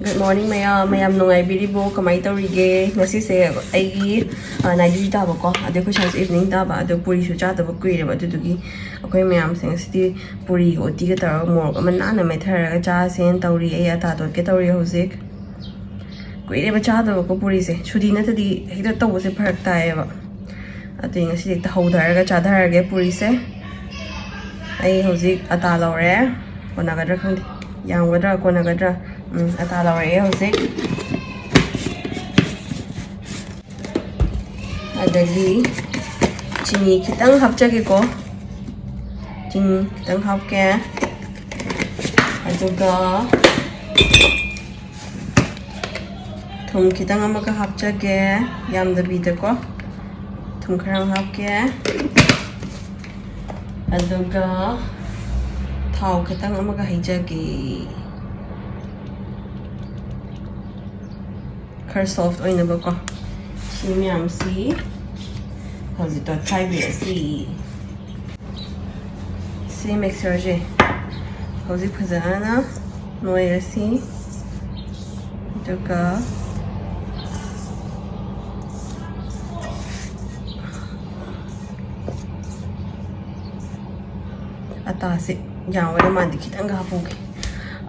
Good morning, mayam nungaibiribo kamai taurige ngasi se aigi night duty taba ko ade ko chance evening taba ade puri su cha taba kuire ba dugi akoi mayam se ngasi puri go ti ga tar mo ma na na me thara ga cha sen tauri e ata to ke tauri hosik kuire ba cha taba ko puri se chudi na tadi hida to se pharak tae ba ade ngasi ta hodar ga cha dhar ge puri se ai hosik ata lore kona ga dra khandi yang ga dra kona ga dra ata lawari hosik adagi chini kitang hapjage ko chini kitang hapke aduga thum kitang amaka hapjage yamda bida ko thum kharang hapke aduga thau kitang amaka haijage khar soft oina ba ko simyam si hauji to try bi si mixer je hauji phajana noi si toka ata si yawa na mandi kitang ga hapugi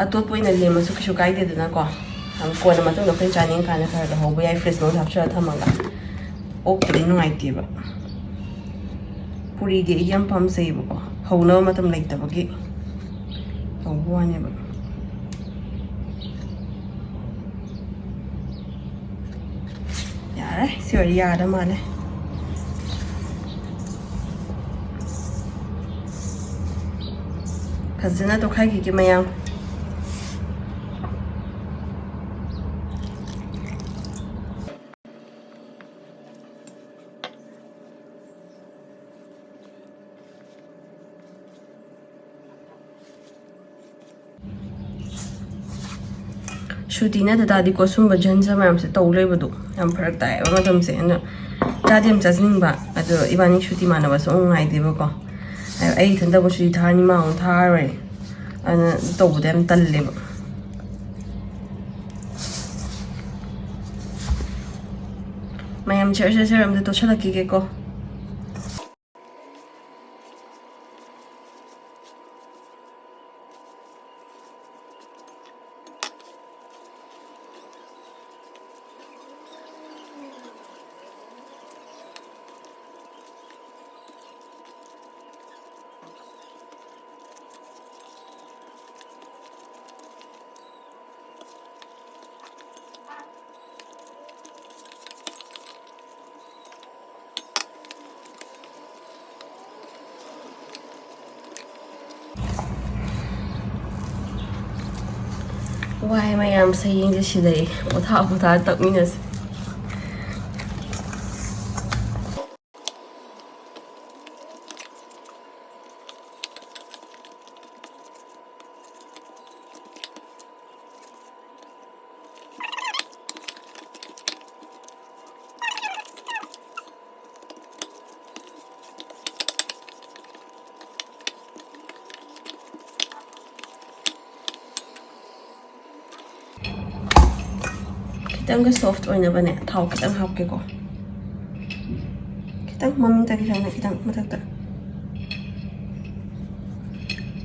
atot po ina lema su kishu kai de na ko ang ko na matong na chaning kana kar ga hobo yai fresh no hapcha thamanga ok no ai ti ba puri ge yam pam sei ba hona matam lai ta ba gi to bo ne ba yare si ori ya da male kazina to kai gi mayam Shooting na dadi ko sumba jansa mayam se tawlay ba do yam pharak tae ba matam se na dadi am chasning ba ado ibani shooting mana ba so ngai de ba ko ai thanda ba shooting thani ma on thare ana to bu dem talle ba mayam cher am de to chala ki ke ko Why mayam saying this today? What happened to that minutes? Kitang ga soft oina ba ne thau kitang hap ke ko kitang maming ta kitang matak ta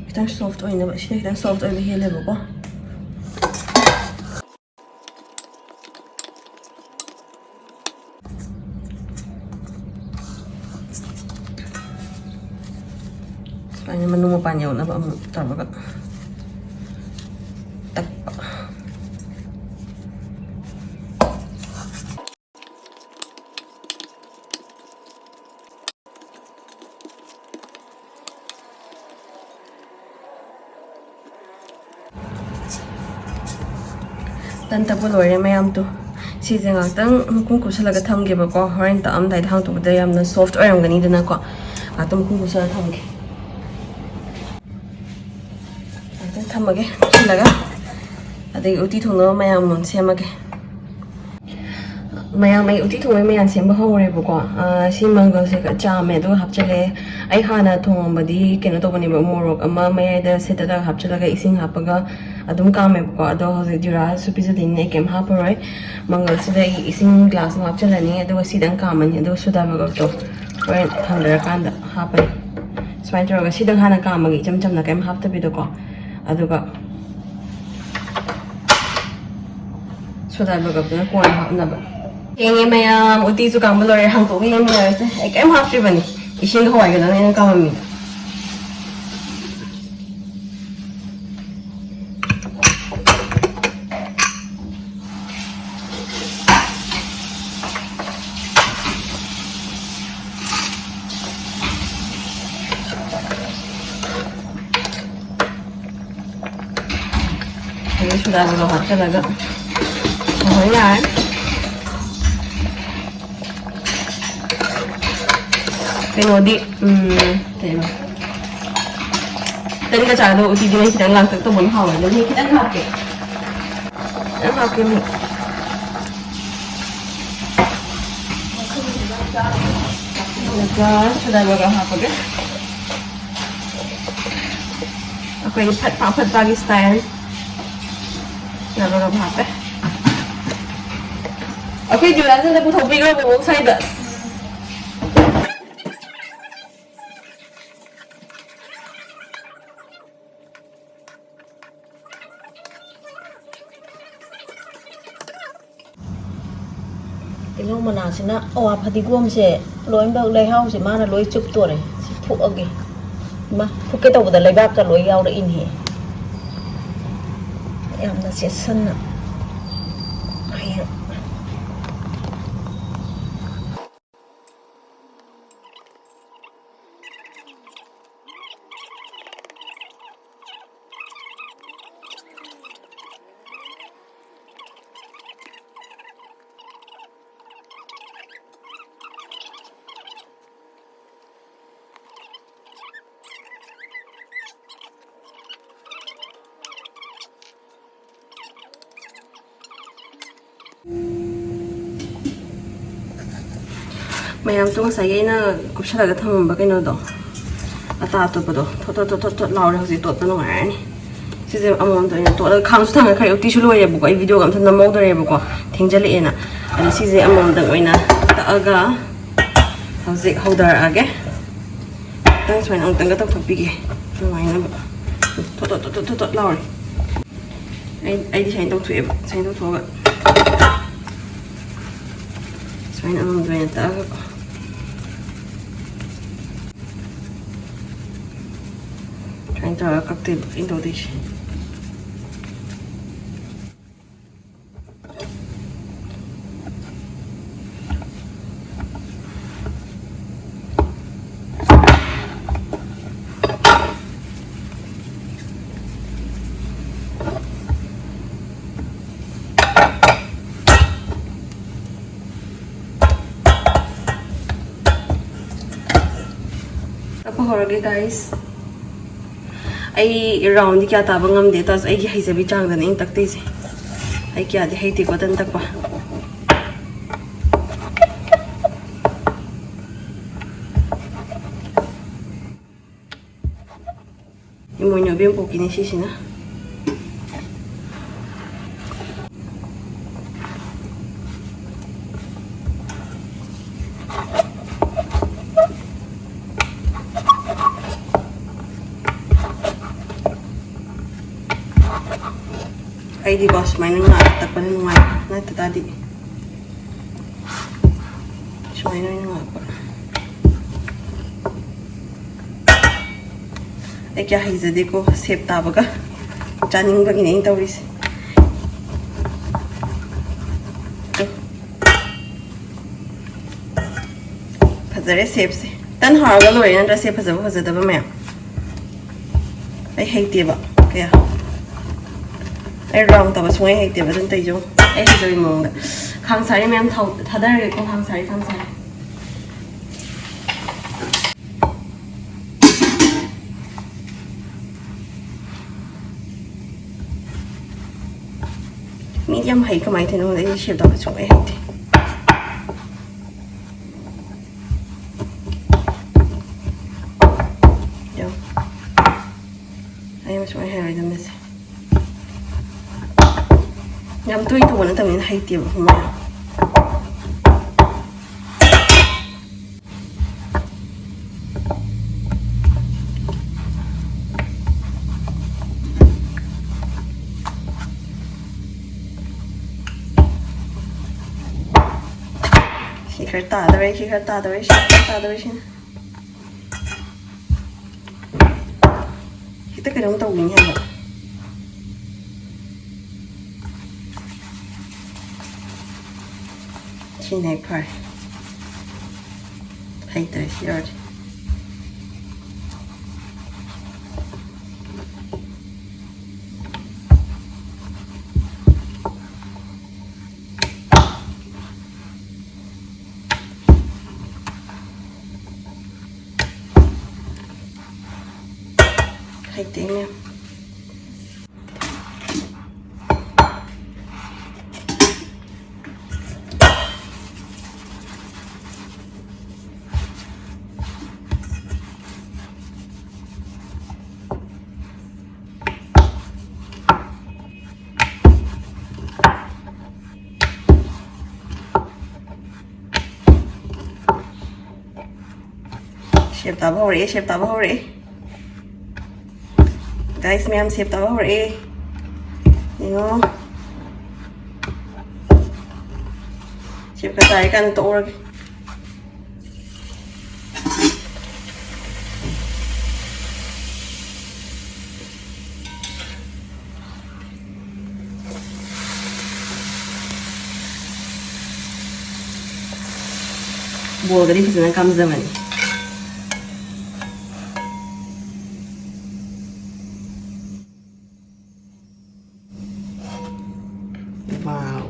kitang soft oina ba sine kitang soft oina hele ba ko Kanya manu mo panyaw na ba mo tama ba Tanta lore mayam to si ngakang kung kusalaga thamge ba ko horen ta am dai thang to da yamna soft oram gani dana ko atom kung kusala thamge ata thamage sulaga adai uti thono mayam mun semage mayam ay uti thong mayan sem ba hore bu ko si mangal se ka cha me do hap chale ai hana thong badi keno to bani ba morok ama mayai da se da hap chala ga ising hapaga adum ka me ko ado hose dura supi se din ne kem haporoi mangal se da ising glass ma hap chala ni ado si dang ka man ado su da ba ga to right thanda kan da hapai swine tro ga si dang hana ka ma gi cham cham na kem hap ta bi do ko ado ga su da ba ga na ko hap na ba Yang mayam uti su kang balor hang to yang mayar se ek em half bani ising hawai ga na ka mami Ini sudah agak hot lagi. Oh ya. Penodi, tadi tadi kita cakap uti dia kita langkah tu pun hawa, jadi kita nak ke, ni. Lepas sudah berapa apa ke? Aku ini pat pagi style, nak berapa apa? Okay, jualan saya dah buat bigger buat saya dah. Ilong mana sina awa phatigom se loi bak lei hau se mana loi chup to re si phuk age ma phuk ke to da lei bak ka loi yaw da in he yam na se san na ai Mayam tu saya na kupsha laga tham ba kaino do ata to bodo to laur hausi to no ai ni sise amon to to khang su thang khai uti chu loi bu ko video gam than mo do re bu ko thingjali ena ani sise amon da oina ta aga hausi hodar age tang swain ang tang ga to pi ge so mai na to laur ai di sai tong thu em sai tong thu ga swain amon do ena ta aga Trying to cocktail into this. Apa horage guys? Ai round di kya taba ngam de tas ai ki haise bi chang da ning takte se ai kya de haiti ko tan tak pa imo nyo bien poki ni sisina ay di boss may nang natak pa nang ngay na tadi so may nang nga pa ay kya hiza de ko sep taba ka janing ba ginayin tawris phazare sep se tan harga loi nan ra sep phazada ba maya ay haiti ba kaya ai rong tao xuống ai tiệm bên tây chung ai thì rồi mong đấy khang sari men thâu thà đây có khang sari medium hay cái máy thì nó đấy xếp tao xuống ai thì ꯌꯥꯝ ꯇꯣꯏ ꯇꯧꯕ ꯅꯠꯇꯕꯅꯤꯅ ꯍꯩꯇꯦꯕ ꯈꯪꯕ꯭ꯔꯥ ꯁꯤ ꯈꯔ ꯇꯥꯗꯧꯔꯦ ꯁꯤ ꯈꯔ ꯇꯥꯗꯧꯔꯦ ꯁꯤ ꯈꯔ ꯇꯥꯗꯧꯔꯦ ꯁꯤꯅ ꯍꯦꯛꯇ ꯀꯩꯅꯣꯝ ꯇꯧꯒꯅꯤ ꯍꯥꯏꯕ sini hek fare heytare siyardi heyteyim Shape taba ho rahi shape taba ho rahi guys मैं हम shape taba ho rahi you shape ka tayo kan to org बोल गरी फिर काम जमानी wow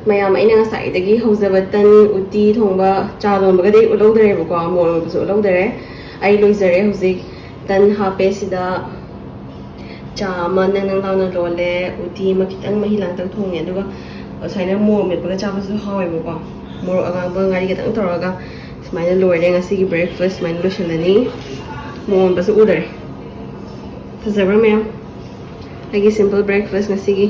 mayam aina ngasaidagi hojabatan uti thongba cha lombagadei ulowdarebako morobsu ulowdare ai loizare hozik tan hape sida cha ma nang launa lole uti ma kitang mahilang tang thonge aduga saina mor metbaga chabasu hawebako mor agangba ngari kitang toraga smaina loire ngasigi breakfast smaina loshilani mor basu udare fazabra mayam agi simple breakfast ngasigi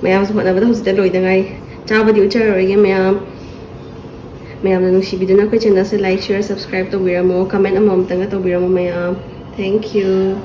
mayam su hotna bada hosita loida ngai chabadi ucharorege mayam na nushibiduna ko channel se like share subscribe to biramo comment amam tanga to biramo mayam thank you